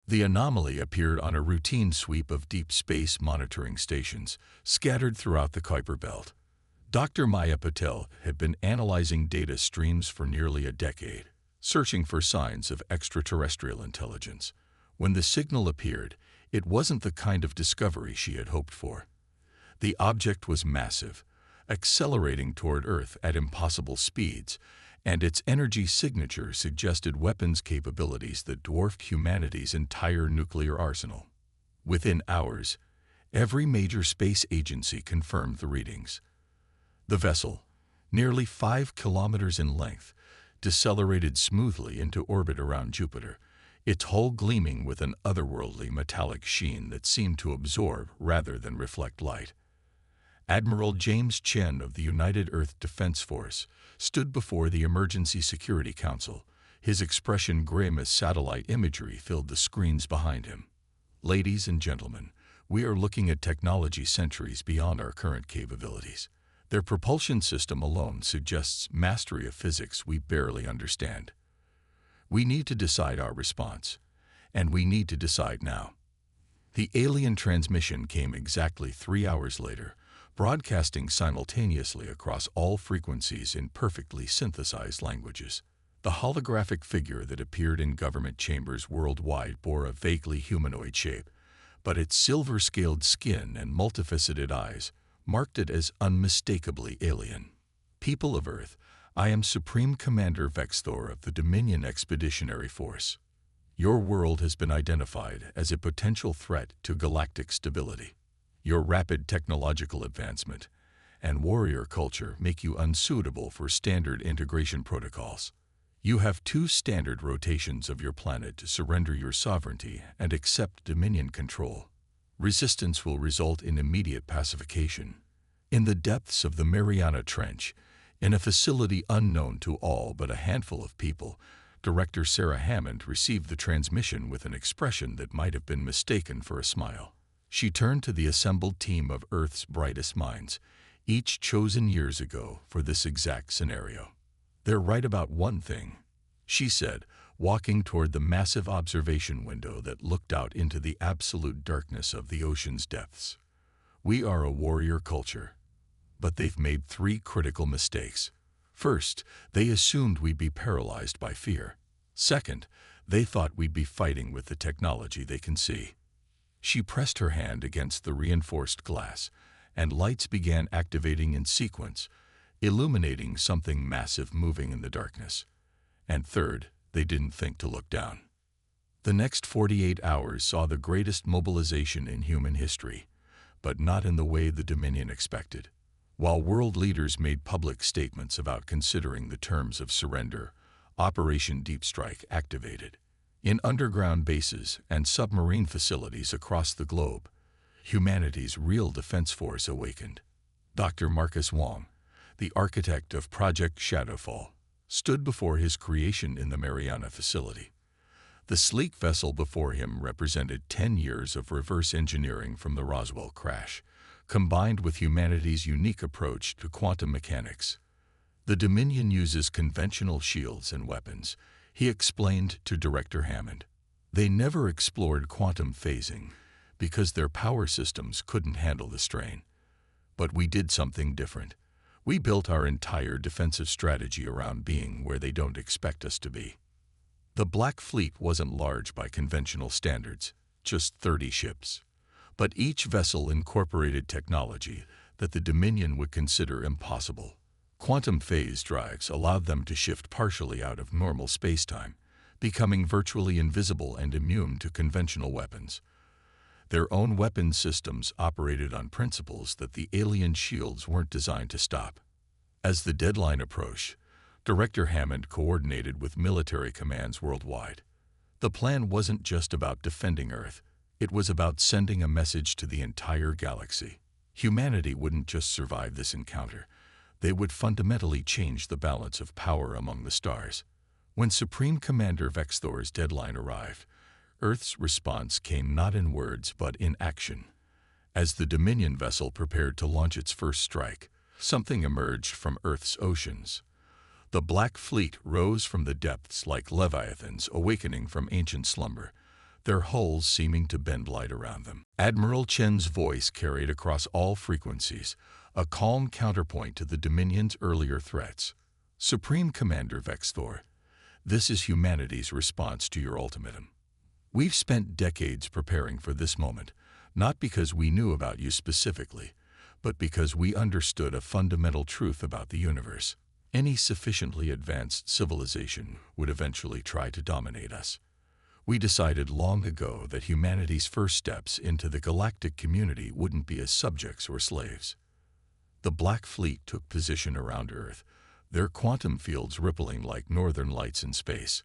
The anomaly appeared on a routine sweep of deep space monitoring stations scattered throughout the Kuiper Belt. Dr. Maya Patel had been analyzing data streams for nearly a decade, searching for signs of extraterrestrial intelligence. When the signal appeared, it wasn't the kind of discovery she had hoped for. The object was massive, accelerating toward Earth at impossible speeds, and its energy signature suggested weapons capabilities that dwarfed humanity's entire nuclear arsenal. Within hours, every major space agency confirmed the readings. The vessel, nearly 5 kilometers in length, decelerated smoothly into orbit around Jupiter, its hull gleaming with an otherworldly metallic sheen that seemed to absorb rather than reflect light. Admiral James Chen of the United Earth Defense Force stood before the Emergency Security Council. His expression grim as satellite imagery filled the screens behind him. "Ladies and gentlemen, we are looking at technology centuries beyond our current capabilities. Their propulsion system alone suggests mastery of physics we barely understand. We need to decide our response, and we need to decide now." The alien transmission came exactly 3 hours later, broadcasting simultaneously across all frequencies in perfectly synthesized languages. The holographic figure that appeared in government chambers worldwide bore a vaguely humanoid shape, but its silver-scaled skin and multifaceted eyes marked it as unmistakably alien. "People of Earth, I am Supreme Commander Vexthor of the Dominion Expeditionary Force. Your world has been identified as a potential threat to galactic stability. Your rapid technological advancement and warrior culture make you unsuitable for standard integration protocols. You have 2 standard rotations of your planet to surrender your sovereignty and accept Dominion control. Resistance will result in immediate pacification. In the depths of the Mariana Trench, in a facility unknown to all but a handful of people, Director Sarah Hammond received the transmission with an expression that might have been mistaken for a smile. She turned to the assembled team of Earth's brightest minds, each chosen years ago for this exact scenario. "They're right about one thing," she said, walking toward the massive observation window that looked out into the absolute darkness of the ocean's depths. "We are a warrior culture, but they've made 3 critical mistakes. First, they assumed we'd be paralyzed by fear. Second, they thought we'd be fighting with the technology they can see." She pressed her hand against the reinforced glass, and lights began activating in sequence, illuminating something massive moving in the darkness. And third, they didn't think to look down. The next 48 hours saw the greatest mobilization in human history, but not in the way the Dominion expected. While world leaders made public statements about considering the terms of surrender, Operation Deep Strike activated. In underground bases and submarine facilities across the globe, humanity's real defense force awakened. Dr. Marcus Wong, the architect of Project Shadowfall, stood before his creation in the Mariana facility. The sleek vessel before him represented 10 years of reverse engineering from the Roswell crash, combined with humanity's unique approach to quantum mechanics. "The Dominion uses conventional shields and weapons," he explained to Director Hammond. "They never explored quantum phasing because their power systems couldn't handle the strain. But we did something different. We built our entire defensive strategy around being where they don't expect us to be." The Black Fleet wasn't large by conventional standards, just 30 ships. But each vessel incorporated technology that the Dominion would consider impossible. Quantum phase drives allowed them to shift partially out of normal spacetime, becoming virtually invisible and immune to conventional weapons. Their own weapons systems operated on principles that the alien shields weren't designed to stop. As the deadline approached, Director Hammond coordinated with military commands worldwide. The plan wasn't just about defending Earth, it was about sending a message to the entire galaxy. Humanity wouldn't just survive this encounter, they would fundamentally change the balance of power among the stars. When Supreme Commander Vexthor's deadline arrived, Earth's response came not in words but in action. As the Dominion vessel prepared to launch its first strike, something emerged from Earth's oceans. The Black Fleet rose from the depths like leviathans awakening from ancient slumber, their hulls seeming to bend light around them. Admiral Chen's voice carried across all frequencies, a calm counterpoint to the Dominion's earlier threats. Supreme Commander Vexthor, this is humanity's response to your ultimatum. We've spent decades preparing for this moment, not because we knew about you specifically, but because we understood a fundamental truth about the universe. Any sufficiently advanced civilization would eventually try to dominate us. We decided long ago that humanity's first steps into the galactic community wouldn't be as subjects or slaves. The Black Fleet took position around Earth, their quantum fields rippling like northern lights in space.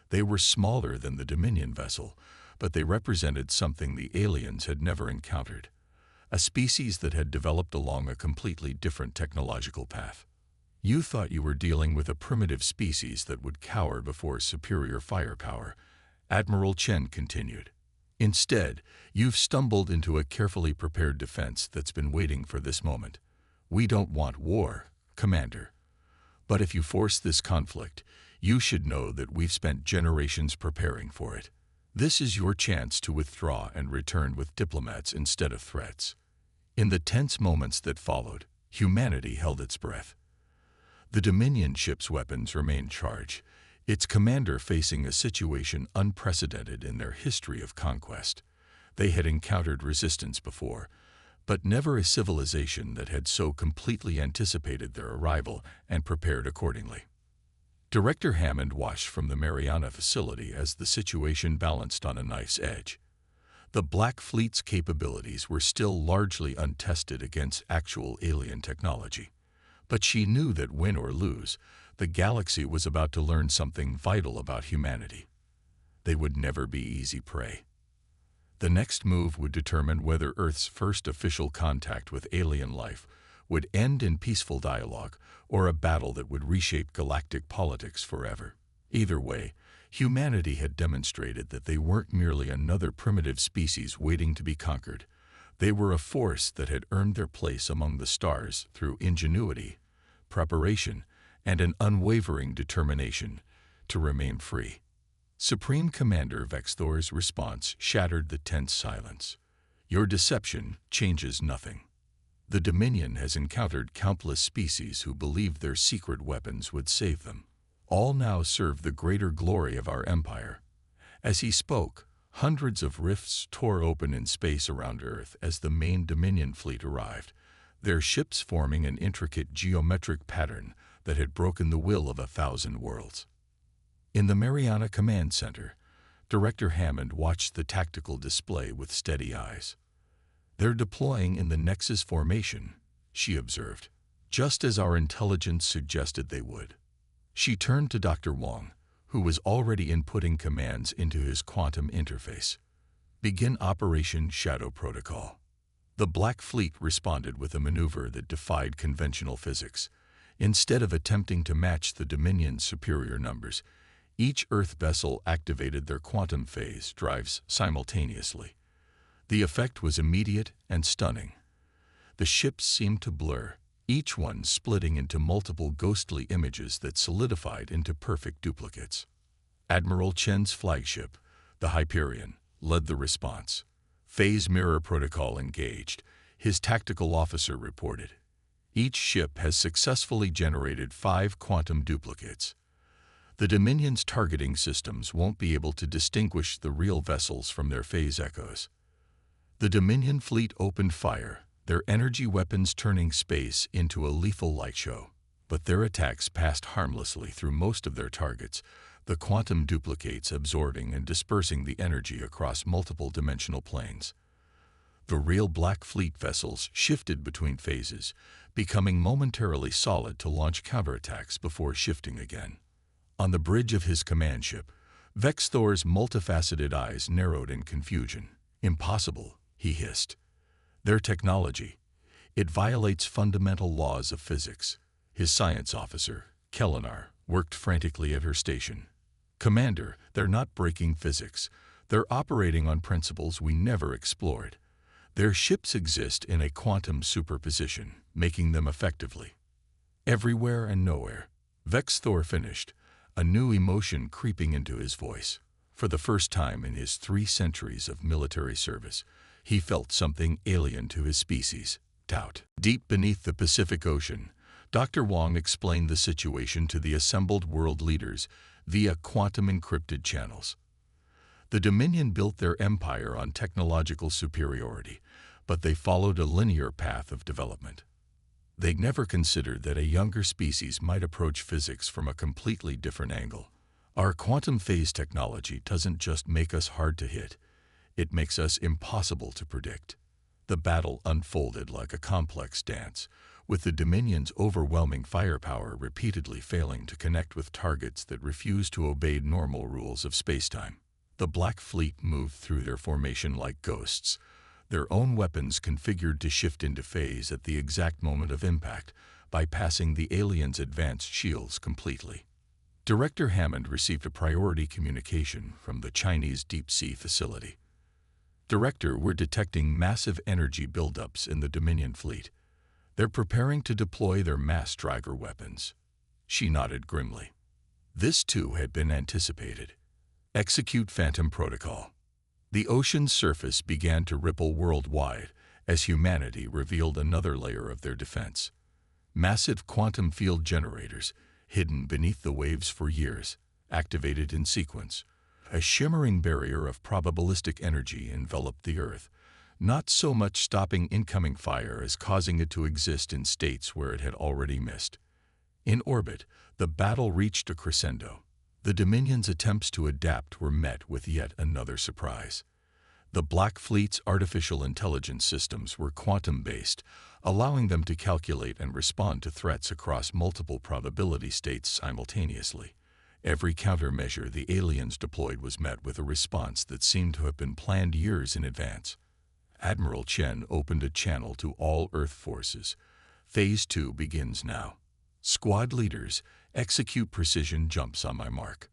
They were smaller than the Dominion vessel, but they represented something the aliens had never encountered, a species that had developed along a completely different technological path. You thought you were dealing with a primitive species that would cower before superior firepower, Admiral Chen continued. Instead, you've stumbled into a carefully prepared defense that's been waiting for this moment. We don't want war, Commander. But if you force this conflict, you should know that we've spent generations preparing for it. This is your chance to withdraw and return with diplomats instead of threats. In the tense moments that followed, humanity held its breath. The Dominion ship's weapons remained charged, its commander facing a situation unprecedented in their history of conquest. They had encountered resistance before, but never a civilization that had so completely anticipated their arrival and prepared accordingly. Director Hammond watched from the Mariana facility as the situation balanced on a knife's edge. The Black Fleet's capabilities were still largely untested against actual alien technology. But she knew that win or lose, the galaxy was about to learn something vital about humanity. They would never be easy prey. The next move would determine whether Earth's first official contact with alien life would end in peaceful dialogue or a battle that would reshape galactic politics forever. Either way, humanity had demonstrated that they weren't merely another primitive species waiting to be conquered. They were a force that had earned their place among the stars through ingenuity, preparation, and an unwavering determination to remain free. Supreme Commander Vexthor's response shattered the tense silence. Your deception changes nothing. The Dominion has encountered countless species who believed their secret weapons would save them. All now serve the greater glory of our empire. As he spoke, hundreds of rifts tore open in space around Earth as the main Dominion fleet arrived, their ships forming an intricate geometric pattern that had broken the will of 1,000 worlds. In the Mariana Command Center, Director Hammond watched the tactical display with steady eyes. They're deploying in the Nexus formation, she observed, just as our intelligence suggested they would. She turned to Dr. Wong, who was already inputting commands into his quantum interface. Begin Operation Shadow Protocol. The Black Fleet responded with a maneuver that defied conventional physics. Instead of attempting to match the Dominion's superior numbers, each Earth vessel activated their quantum phase drives simultaneously. The effect was immediate and stunning. The ships seemed to blur, each one splitting into multiple ghostly images that solidified into perfect duplicates. Admiral Chen's flagship, the Hyperion, led the response. Phase Mirror Protocol engaged, his tactical officer reported. Each ship has successfully generated 5 quantum duplicates. The Dominion's targeting systems won't be able to distinguish the real vessels from their phase echoes. The Dominion fleet opened fire, their energy weapons turning space into a lethal light show. But their attacks passed harmlessly through most of their targets, the quantum duplicates absorbing and dispersing the energy across multiple dimensional planes. The real Black Fleet vessels shifted between phases, becoming momentarily solid to launch counterattacks before shifting again. On the bridge of his command ship, Vexthor's multifaceted eyes narrowed in confusion. Impossible, he hissed. Their technology, it violates fundamental laws of physics. His science officer, Kellinar, worked frantically at her station. Commander, they're not breaking physics. They're operating on principles we never explored. Their ships exist in a quantum superposition, making them effectively everywhere and nowhere. Vexthor finished, a new emotion creeping into his voice. For the first time in his 3 centuries of military service, he felt something alien to his species: doubt. Deep beneath the Pacific Ocean, Dr. Wong explained the situation to the assembled world leaders via quantum-encrypted channels. The Dominion built their empire on technological superiority, but they followed a linear path of development. They never considered that a younger species might approach physics from a completely different angle. Our quantum phase technology doesn't just make us hard to hit, it makes us impossible to predict. The battle unfolded like a complex dance, with the Dominion's overwhelming firepower repeatedly failing to connect with targets that refused to obey normal rules of spacetime. The Black Fleet moved through their formation like ghosts, their own weapons configured to shift into phase at the exact moment of impact, bypassing the aliens' advanced shields completely. Director Hammond received a priority communication from the Chinese deep-sea facility. Director, we're detecting massive energy buildups in the Dominion fleet. They're preparing to deploy their mass driver weapons. She nodded grimly. This too had been anticipated. Execute Phantom Protocol. The ocean's surface began to ripple worldwide as humanity revealed another layer of their defense. Massive quantum field generators, hidden beneath the waves for years, activated in sequence. A shimmering barrier of probabilistic energy enveloped the Earth, not so much stopping incoming fire as causing it to exist in states where it had already missed. In orbit, the battle reached a crescendo. The Dominion's attempts to adapt were met with yet another surprise. The Black Fleet's artificial intelligence systems were quantum-based, allowing them to calculate and respond to threats across multiple probability states simultaneously. Every countermeasure the aliens deployed was met with a response that seemed to have been planned years in advance. Admiral Chen opened a channel to all Earth forces. Phase 2 begins now. Squad leaders, execute precision jumps on my mark.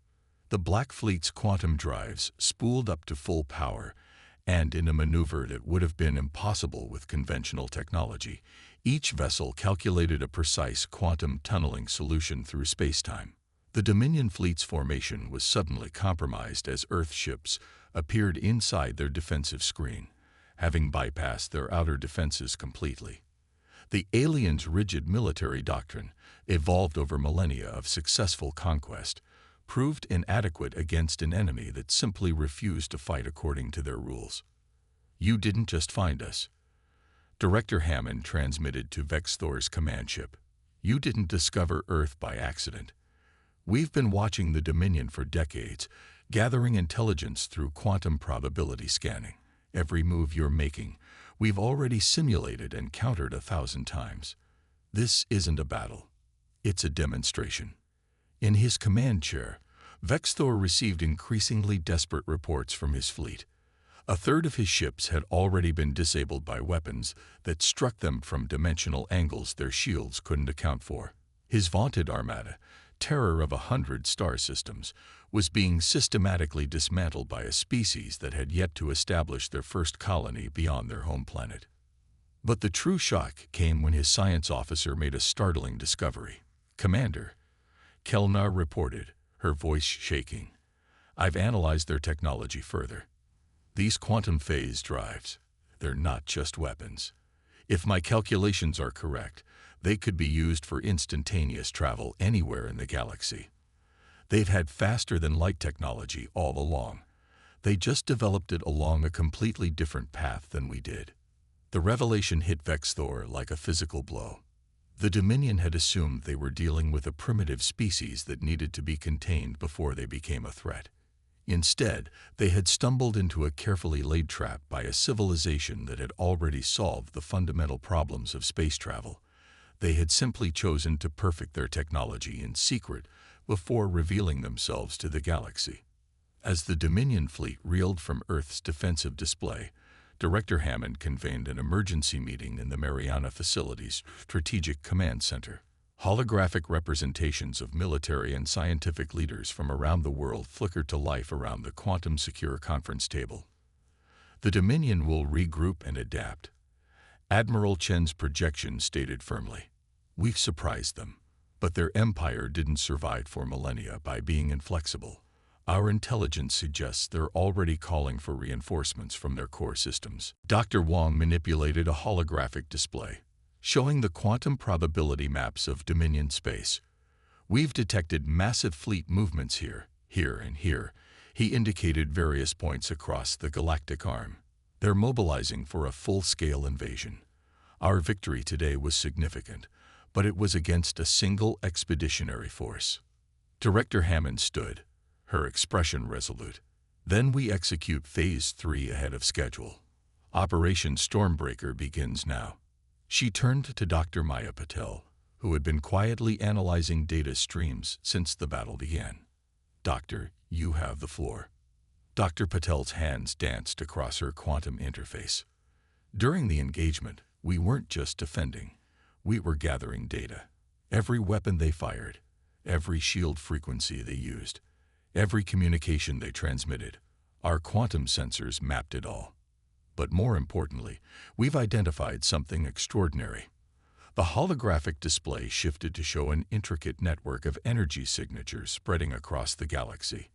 The Black Fleet's quantum drives spooled up to full power, and in a maneuver that would have been impossible with conventional technology, each vessel calculated a precise quantum tunneling solution through spacetime. The Dominion fleet's formation was suddenly compromised as Earth ships appeared inside their defensive screen, having bypassed their outer defenses completely. The aliens' rigid military doctrine, evolved over millennia of successful conquest, proved inadequate against an enemy that simply refused to fight according to their rules. You didn't just find us. Director Hammond transmitted to Vexthor's command ship. You didn't discover Earth by accident. We've been watching the Dominion for decades, gathering intelligence through quantum probability scanning. Every move you're making, we've already simulated and countered 1,000 times. This isn't a battle. It's a demonstration. In his command chair, Vexthor received increasingly desperate reports from his fleet. A third of his ships had already been disabled by weapons that struck them from dimensional angles their shields couldn't account for. His vaunted armada, terror of 100 star systems, was being systematically dismantled by a species that had yet to establish their first colony beyond their home planet. But the true shock came when his science officer made a startling discovery. "Commander," Kelnar reported, her voice shaking, "I've analyzed their technology further. These quantum phase drives, they're not just weapons. If my calculations are correct, they could be used for instantaneous travel anywhere in the galaxy. They've had faster-than-light technology all along. They just developed it along a completely different path than we did." The revelation hit Vexthor like a physical blow. The Dominion had assumed they were dealing with a primitive species that needed to be contained before they became a threat. Instead, they had stumbled into a carefully laid trap by a civilization that had already solved the fundamental problems of space travel. They had simply chosen to perfect their technology in secret before revealing themselves to the galaxy. As the Dominion fleet reeled from Earth's defensive display, Director Hammond convened an emergency meeting in the Mariana Facility's Strategic Command Center. Holographic representations of military and scientific leaders from around the world flickered to life around the quantum-secure conference table. The Dominion will regroup and adapt. Admiral Chen's projection stated firmly, "We've surprised them, but their empire didn't survive for millennia by being inflexible. Our intelligence suggests they're already calling for reinforcements from their core systems. Dr. Wong manipulated a holographic display, showing the quantum probability maps of Dominion space. We've detected massive fleet movements here, and here. He indicated various points across the galactic arm. They're mobilizing for a full-scale invasion. Our victory today was significant, but it was against a single expeditionary force. Director Hammond stood, her expression resolute. Then we execute Phase 3 ahead of schedule. Operation Stormbreaker begins now. She turned to Dr. Maya Patel, who had been quietly analyzing data streams since the battle began. Doctor, you have the floor. Dr. Patel's hands danced across her quantum interface. During the engagement, we weren't just defending. We were gathering data. Every weapon they fired, every shield frequency they used, every communication they transmitted, our quantum sensors mapped it all. But more importantly, we've identified something extraordinary. The holographic display shifted to show an intricate network of energy signatures spreading across the galaxy.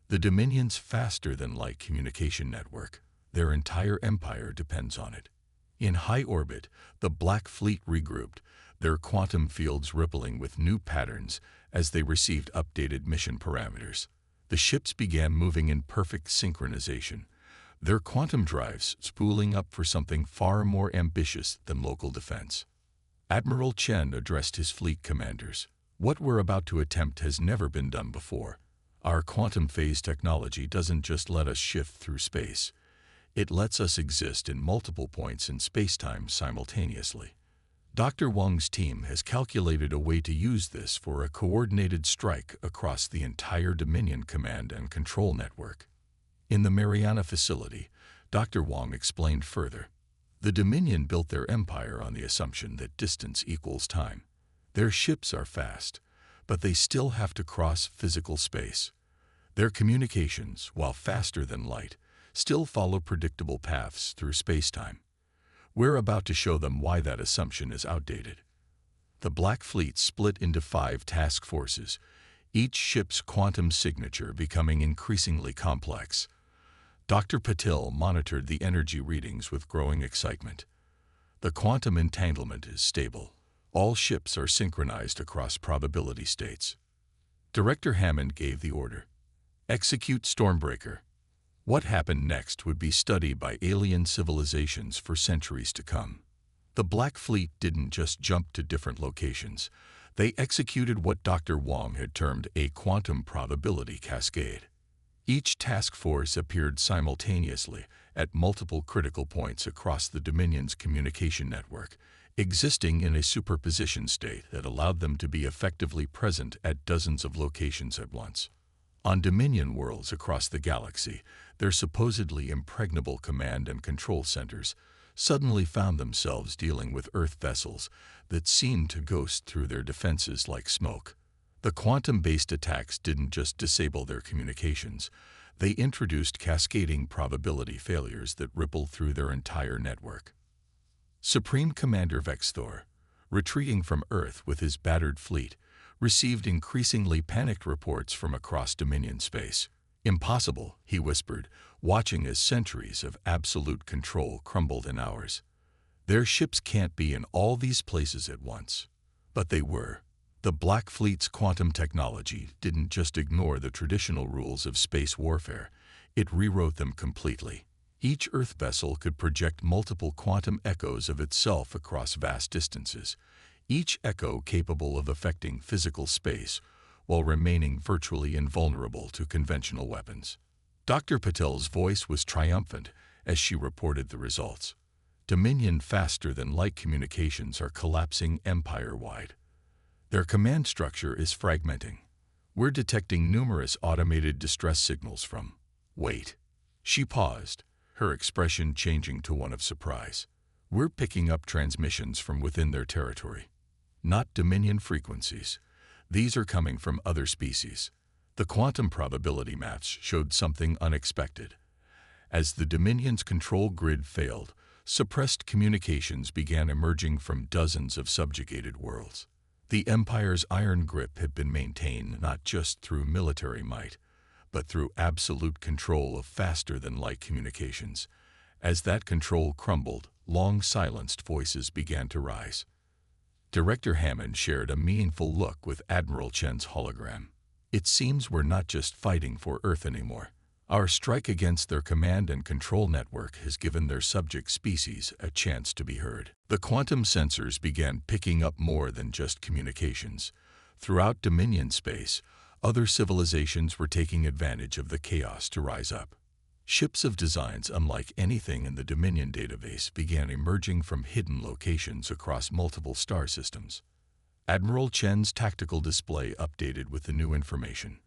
The Dominion's faster-than-light communication network. Their entire empire depends on it. In high orbit, the Black Fleet regrouped, their quantum fields rippling with new patterns as they received updated mission parameters. The ships began moving in perfect synchronization, their quantum drives spooling up for something far more ambitious than local defense. Admiral Chen addressed his fleet commanders. What we're about to attempt has never been done before. Our quantum phase technology doesn't just let us shift through space. It lets us exist in multiple points in space-time simultaneously. Dr. Wong's team has calculated a way to use this for a coordinated strike across the entire Dominion command and control network. In the Mariana facility, Dr. Wong explained further. The Dominion built their empire on the assumption that distance equals time. Their ships are fast, but they still have to cross physical space. Their communications, while faster than light, still follow predictable paths through space-time. We're about to show them why that assumption is outdated. The Black Fleet split into 5 task forces, each ship's quantum signature becoming increasingly complex. Dr. Patel monitored the energy readings with growing excitement. The quantum entanglement is stable. All ships are synchronized across probability states. Director Hammond gave the order. Execute Stormbreaker. What happened next would be studied by alien civilizations for centuries to come. The Black Fleet didn't just jump to different locations. They executed what Dr. Wong had termed a quantum probability cascade. Each task force appeared simultaneously at multiple critical points across the Dominion's communication network, existing in a superposition state that allowed them to be effectively present at dozens of locations at once. On Dominion worlds across the galaxy, their supposedly impregnable command and control centers suddenly found themselves dealing with Earth vessels that seemed to ghost through their defenses like smoke. The quantum-based attacks didn't just disable their communications, they introduced cascading probability failures that rippled through their entire network. Supreme Commander Vexthor, retreating from Earth with his battered fleet, received increasingly panicked reports from across Dominion space. Impossible, he whispered, watching as centuries of absolute control crumbled in hours. Their ships can't be in all these places at once. But they were. The Black Fleet's quantum technology didn't just ignore the traditional rules of space warfare, it rewrote them completely. Each Earth vessel could project multiple quantum echoes of itself across vast distances, each echo capable of affecting physical space while remaining virtually invulnerable to conventional weapons. Dr. Patel's voice was triumphant as she reported the results. Dominion faster-than-light communications are collapsing empire-wide. Their command structure is fragmenting. We're detecting numerous automated distress signals from... Wait. She paused, her expression changing to one of surprise. We're picking up transmissions from within their territory. Not Dominion frequencies. These are coming from other species. The quantum probability maps showed something unexpected. As the Dominion's control grid failed, suppressed communications began emerging from dozens of subjugated worlds. The Empire's iron grip had been maintained not just through military might, but through absolute control of faster-than-light communications. As that control crumbled, long silenced voices began to rise. Director Hammond shared a meaningful look with Admiral Chen's hologram. "It seems we're not just fighting for Earth anymore. Our strike against their command and control network has given their subject species a chance to be heard." The quantum sensors began picking up more than just communications. Throughout Dominion space, other civilizations were taking advantage of the chaos to rise up. Ships of designs unlike anything in the Dominion database began emerging from hidden locations across multiple star systems. Admiral Chen's tactical display updated with the new information.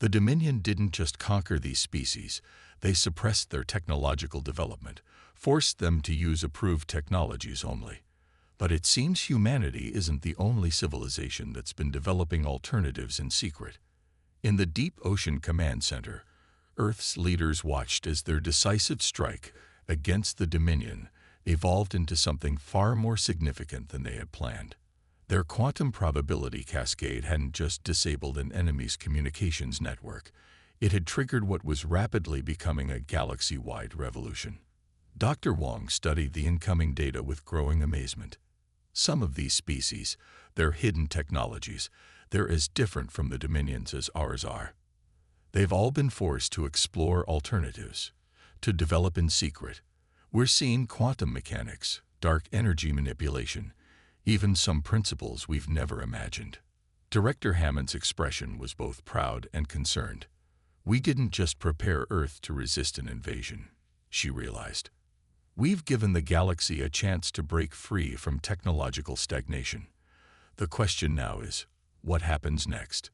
The Dominion didn't just conquer these species, they suppressed their technological development, forced them to use approved technologies only. But it seems humanity isn't the only civilization that's been developing alternatives in secret. In the Deep Ocean Command Center, Earth's leaders watched as their decisive strike against the Dominion evolved into something far more significant than they had planned. Their quantum probability cascade hadn't just disabled an enemy's communications network, it had triggered what was rapidly becoming a galaxy-wide revolution. Dr. Wong studied the incoming data with growing amazement. Some of these species, their hidden technologies, they're as different from the Dominions as ours are. They've all been forced to explore alternatives, to develop in secret. We're seeing quantum mechanics, dark energy manipulation, even some principles we've never imagined. Director Hammond's expression was both proud and concerned. "We didn't just prepare Earth to resist an invasion," she realized. "We've given the galaxy a chance to break free from technological stagnation. The question now is, what happens next?"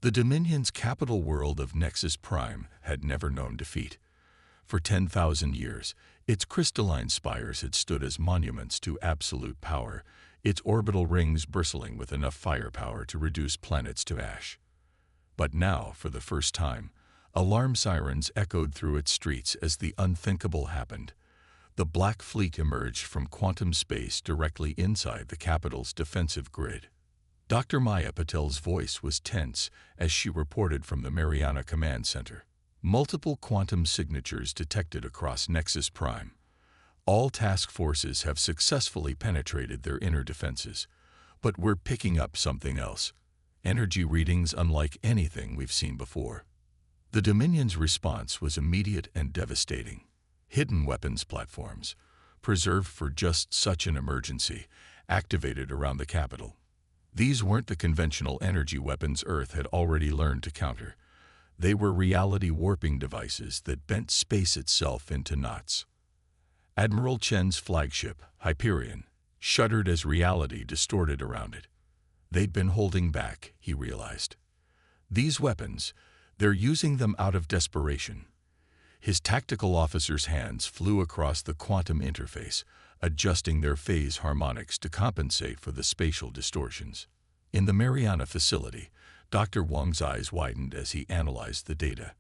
The Dominion's capital world of Nexus Prime had never known defeat. For 10,000 years, its crystalline spires had stood as monuments to absolute power, its orbital rings bristling with enough firepower to reduce planets to ash. But now, for the first time, alarm sirens echoed through its streets as the unthinkable happened. The Black Fleet emerged from quantum space directly inside the capital's defensive grid. Dr. Maya Patel's voice was tense as she reported from the Mariana Command Center. "Multiple quantum signatures detected across Nexus Prime. All task forces have successfully penetrated their inner defenses. But we're picking up something else. Energy readings unlike anything we've seen before." The Dominion's response was immediate and devastating. Hidden weapons platforms, preserved for just such an emergency, activated around the capital. These weren't the conventional energy weapons Earth had already learned to counter. They were reality warping devices that bent space itself into knots. Admiral Chen's flagship, Hyperion, shuddered as reality distorted around it. They'd been holding back, he realized. These weapons, they're using them out of desperation. His tactical officer's hands flew across the quantum interface, adjusting their phase harmonics to compensate for the spatial distortions. In the Mariana facility, Dr. Wong's eyes widened as he analyzed the data.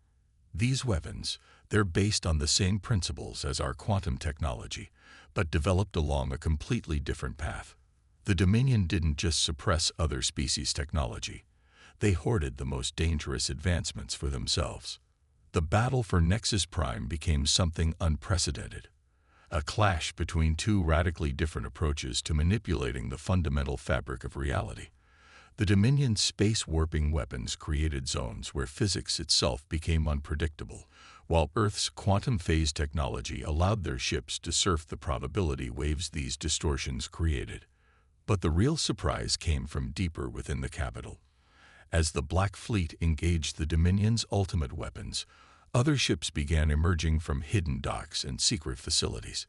These weapons, they're based on the same principles as our quantum technology, but developed along a completely different path. The Dominion didn't just suppress other species' technology. They hoarded the most dangerous advancements for themselves. The battle for Nexus Prime became something unprecedented. A clash between two radically different approaches to manipulating the fundamental fabric of reality. The Dominion's space-warping weapons created zones where physics itself became unpredictable, while Earth's quantum phase technology allowed their ships to surf the probability waves these distortions created. But the real surprise came from deeper within the capital. As the Black Fleet engaged the Dominion's ultimate weapons, other ships began emerging from hidden docks and secret facilities.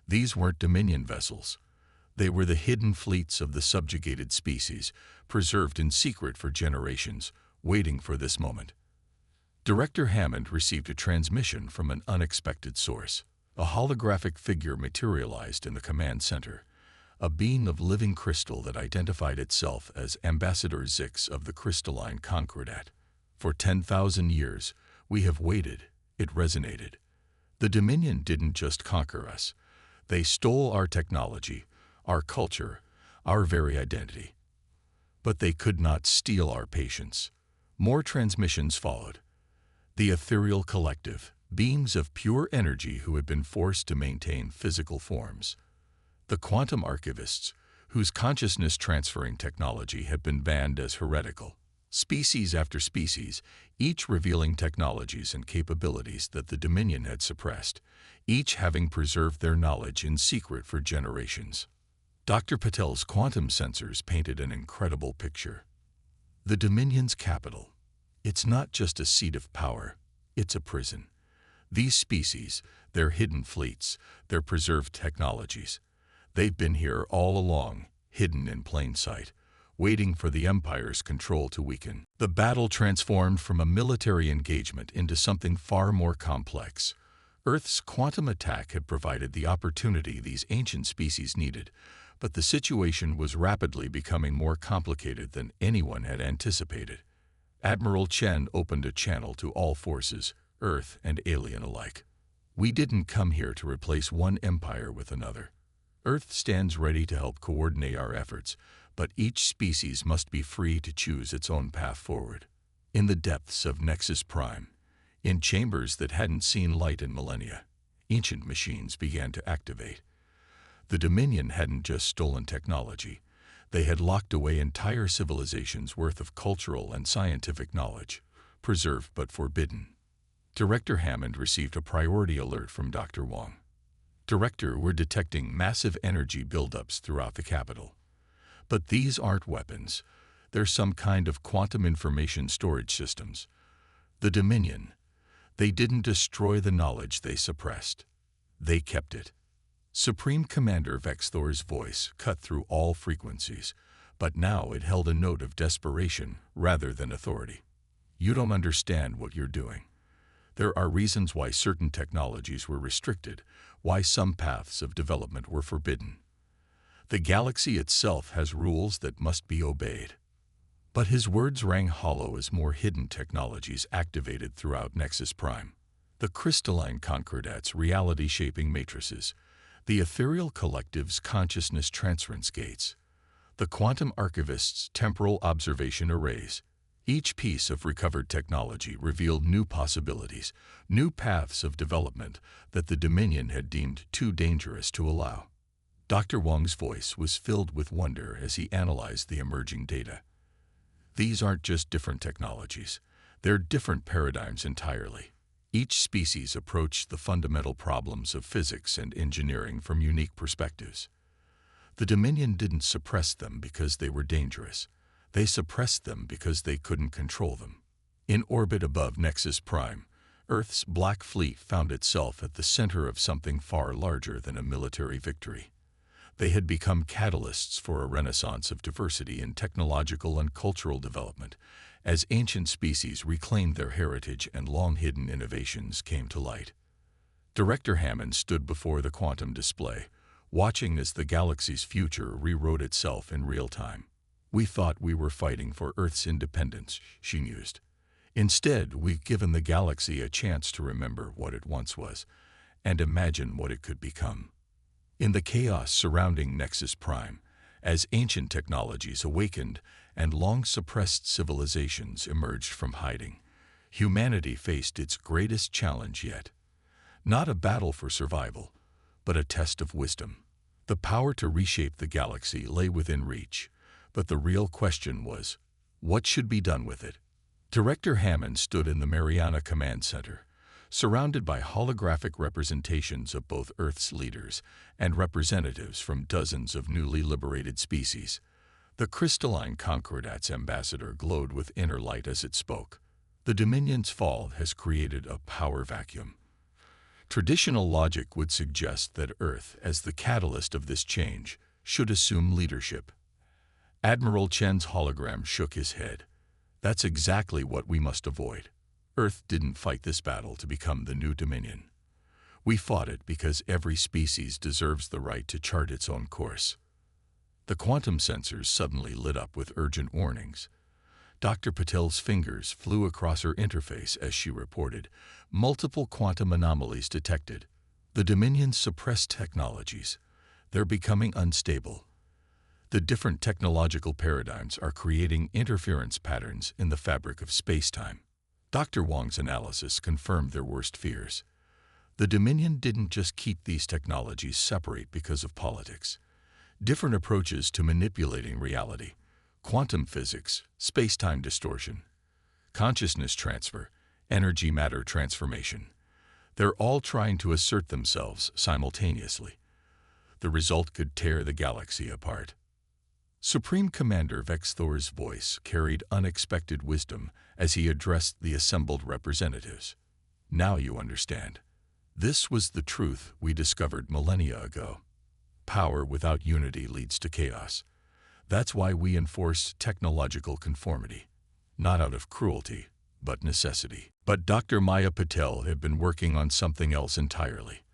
These weren't Dominion vessels. They were the hidden fleets of the subjugated species, preserved in secret for generations, waiting for this moment. Director Hammond received a transmission from an unexpected source. A holographic figure materialized in the command center, a being of living crystal that identified itself as Ambassador Zix of the crystalline Concordat. For 10,000 years, we have waited, it resonated. The Dominion didn't just conquer us. They stole our technology, our culture, our very identity. But they could not steal our patience. More transmissions followed. The ethereal collective, beings of pure energy who had been forced to maintain physical forms. The quantum archivists, whose consciousness-transferring technology had been banned as heretical. Species after species, each revealing technologies and capabilities that the Dominion had suppressed, each having preserved their knowledge in secret for generations. Dr. Patel's quantum sensors painted an incredible picture. The Dominion's capital. It's not just a seat of power, it's a prison. These species, their hidden fleets, their preserved technologies, they've been here all along, hidden in plain sight, waiting for the Empire's control to weaken. The battle transformed from a military engagement into something far more complex. Earth's quantum attack had provided the opportunity these ancient species needed, but the situation was rapidly becoming more complicated than anyone had anticipated. Admiral Chen opened a channel to all forces, Earth and alien alike. We didn't come here to replace one empire with another. Earth stands ready to help coordinate our efforts, but each species must be free to choose its own path forward. In the depths of Nexus Prime, in chambers that hadn't seen light in millennia, ancient machines began to activate. The Dominion hadn't just stolen technology. They had locked away entire civilizations' worth of cultural and scientific knowledge, preserved but forbidden. Director Hammond received a priority alert from Dr. Wong. Director, we're detecting massive energy buildups throughout the capital. But these aren't weapons. They're some kind of quantum information storage systems. The Dominion, they didn't destroy the knowledge they suppressed. They kept it. Supreme Commander Vexthor's voice cut through all frequencies, but now it held a note of desperation rather than authority. You don't understand what you're doing. There are reasons why certain technologies were restricted, why some paths of development were forbidden. The galaxy itself has rules that must be obeyed. But his words rang hollow as more hidden technologies activated throughout Nexus Prime. The crystalline concordats, reality-shaping matrices, the ethereal collective's consciousness transference gates, the quantum archivist's temporal observation arrays. Each piece of recovered technology revealed new possibilities, new paths of development that the Dominion had deemed too dangerous to allow. Dr. Wong's voice was filled with wonder as he analyzed the emerging data. These aren't just different technologies. They're different paradigms entirely. Each species approached the fundamental problems of physics and engineering from unique perspectives. The Dominion didn't suppress them because they were dangerous. They suppressed them because they couldn't control them. In orbit above Nexus Prime, Earth's Black Fleet found itself at the center of something far larger than a military victory. They had become catalysts for a renaissance of diversity in technological and cultural development, as ancient species reclaimed their heritage and long-hidden innovations came to light. Director Hammond stood before the quantum display, watching as the galaxy's future rewrote itself in real time. We thought we were fighting for Earth's independence, she mused. Instead, we've given the galaxy a chance to remember what it once was, and imagine what it could become. In the chaos surrounding Nexus Prime, as ancient technologies awakened and long-suppressed civilizations emerged from hiding, humanity faced its greatest challenge yet. Not a battle for survival, but a test of wisdom. The power to reshape the galaxy lay within reach, but the real question was, what should be done with it? Director Hammond stood in the Mariana Command Center, surrounded by holographic representations of both Earth's leaders and representatives from dozens of newly liberated species. The crystalline Concordat's ambassador glowed with inner light as it spoke. The Dominion's fall has created a power vacuum. Traditional logic would suggest that Earth, as the catalyst of this change, should assume leadership. Admiral Chen's hologram shook his head. That's exactly what we must avoid. Earth didn't fight this battle to become the new Dominion. We fought it because every species deserves the right to chart its own course. The quantum sensors suddenly lit up with urgent warnings. Dr. Patel's fingers flew across her interface as she reported, multiple quantum anomalies detected. The Dominion's suppressed technologies. They're becoming unstable. The different technological paradigms are creating interference patterns in the fabric of space-time. Dr. Wong's analysis confirmed their worst fears. The Dominion didn't just keep these technologies separate because of politics. Different approaches to manipulating reality, quantum physics, space-time distortion, consciousness transfer, energy-matter transformation. They're all trying to assert themselves simultaneously. The result could tear the galaxy apart. Supreme Commander Vexthor's voice carried unexpected wisdom as he addressed the assembled representatives. Now you understand. This was the truth we discovered millennia ago. Power without unity leads to chaos. That's why we enforced technological conformity, not out of cruelty, but necessity. But Dr. Maya Patel had been working on something else entirely.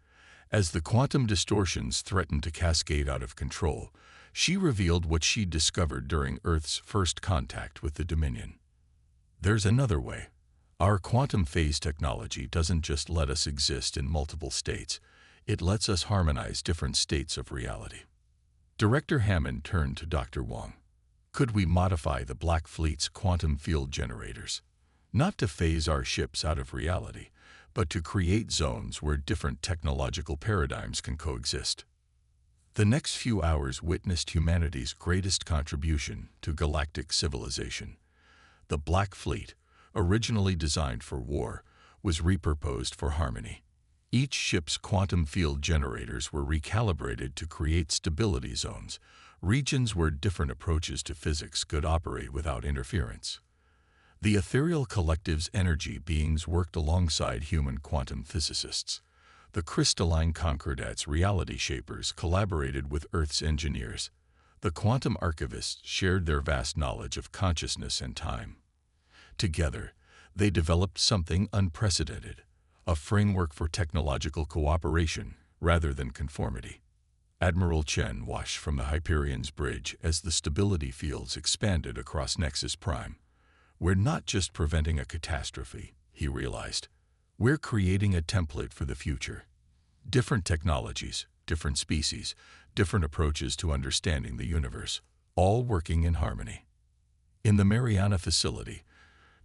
As the quantum distortions threatened to cascade out of control, she revealed what she'd discovered during Earth's first contact with the Dominion. There's another way. Our quantum phase technology doesn't just let us exist in multiple states, it lets us harmonize different states of reality. Director Hammond turned to Dr. Wong. Could we modify the Black Fleet's quantum field generators? Not to phase our ships out of reality, but to create zones where different technological paradigms can coexist. The next few hours witnessed humanity's greatest contribution to galactic civilization. The Black Fleet, originally designed for war, was repurposed for harmony. Each ship's quantum field generators were recalibrated to create stability zones, regions where different approaches to physics could operate without interference. The ethereal collective's energy beings worked alongside human quantum physicists. The crystalline Concordats reality shapers collaborated with Earth's engineers. The quantum archivists shared their vast knowledge of consciousness and time. Together, they developed something unprecedented, a framework for technological cooperation rather than conformity. Admiral Chen watched from the Hyperion's bridge as the stability fields expanded across Nexus Prime. We're not just preventing a catastrophe, he realized. We're creating a template for the future. Different technologies, different species, different approaches to understanding the universe, all working in harmony. In the Mariana facility,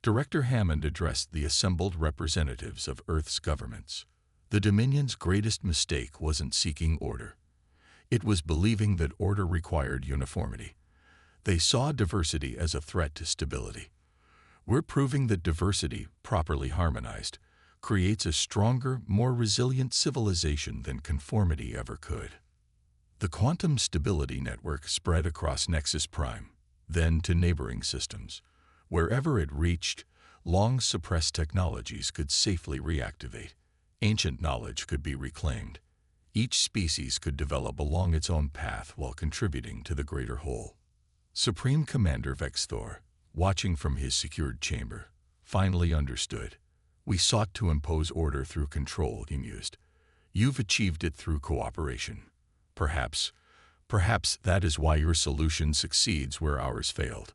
Director Hammond addressed the assembled representatives of Earth's governments. The Dominion's greatest mistake wasn't seeking order. It was believing that order required uniformity. They saw diversity as a threat to stability. We're proving that diversity, properly harmonized, creates a stronger, more resilient civilization than conformity ever could. The quantum stability network spread across Nexus Prime, then to neighboring systems. Wherever it reached, long-suppressed technologies could safely reactivate. Ancient knowledge could be reclaimed. Each species could develop along its own path while contributing to the greater whole. Supreme Commander Vexthor, watching from his secured chamber, finally understood. We sought to impose order through control, he mused. You've achieved it through cooperation. Perhaps that is why your solution succeeds where ours failed.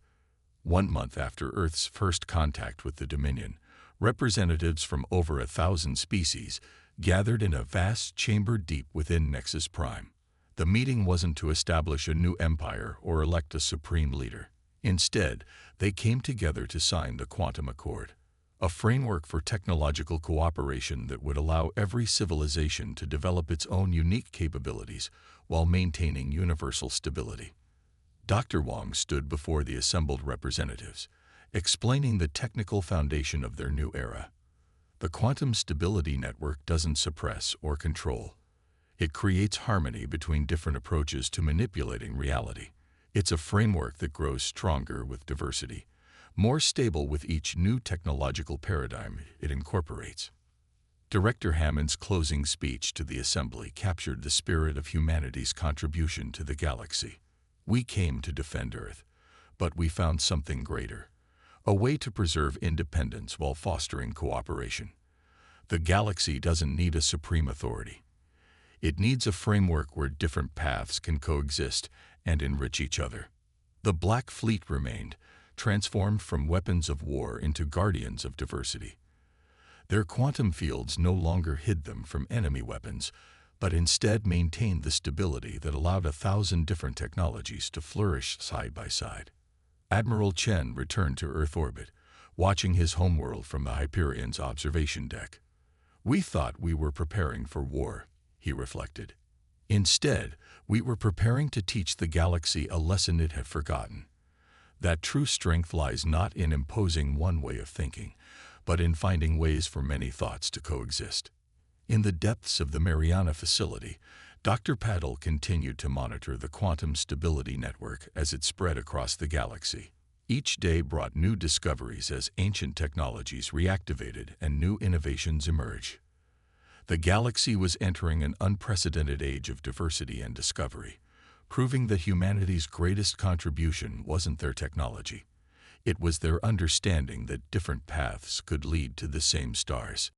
1 month after Earth's first contact with the Dominion, representatives from over 1,000 species gathered in a vast chamber deep within Nexus Prime. The meeting wasn't to establish a new empire or elect a supreme leader. Instead, they came together to sign the Quantum Accord, a framework for technological cooperation that would allow every civilization to develop its own unique capabilities while maintaining universal stability. Dr. Wong stood before the assembled representatives, explaining the technical foundation of their new era. The quantum stability network doesn't suppress or control. It creates harmony between different approaches to manipulating reality. It's a framework that grows stronger with diversity, more stable with each new technological paradigm it incorporates. Director Hammond's closing speech to the assembly captured the spirit of humanity's contribution to the galaxy. We came to defend Earth, but we found something greater, a way to preserve independence while fostering cooperation. The galaxy doesn't need a supreme authority. It needs a framework where different paths can coexist and enrich each other. The Black Fleet remained, transformed from weapons of war into guardians of diversity. Their quantum fields no longer hid them from enemy weapons, but instead maintained the stability that allowed 1,000 different technologies to flourish side by side. Admiral Chen returned to Earth orbit, watching his homeworld from the Hyperion's observation deck. "We thought we were preparing for war," he reflected. "Instead, we were preparing to teach the galaxy a lesson it had forgotten. That true strength lies not in imposing one way of thinking, but in finding ways for many thoughts to coexist." In the depths of the Mariana facility, Dr. Paddle continued to monitor the quantum stability network as it spread across the galaxy. Each day brought new discoveries as ancient technologies reactivated and new innovations emerged. The galaxy was entering an unprecedented age of diversity and discovery, proving that humanity's greatest contribution wasn't their technology. It was their understanding that different paths could lead to the same stars.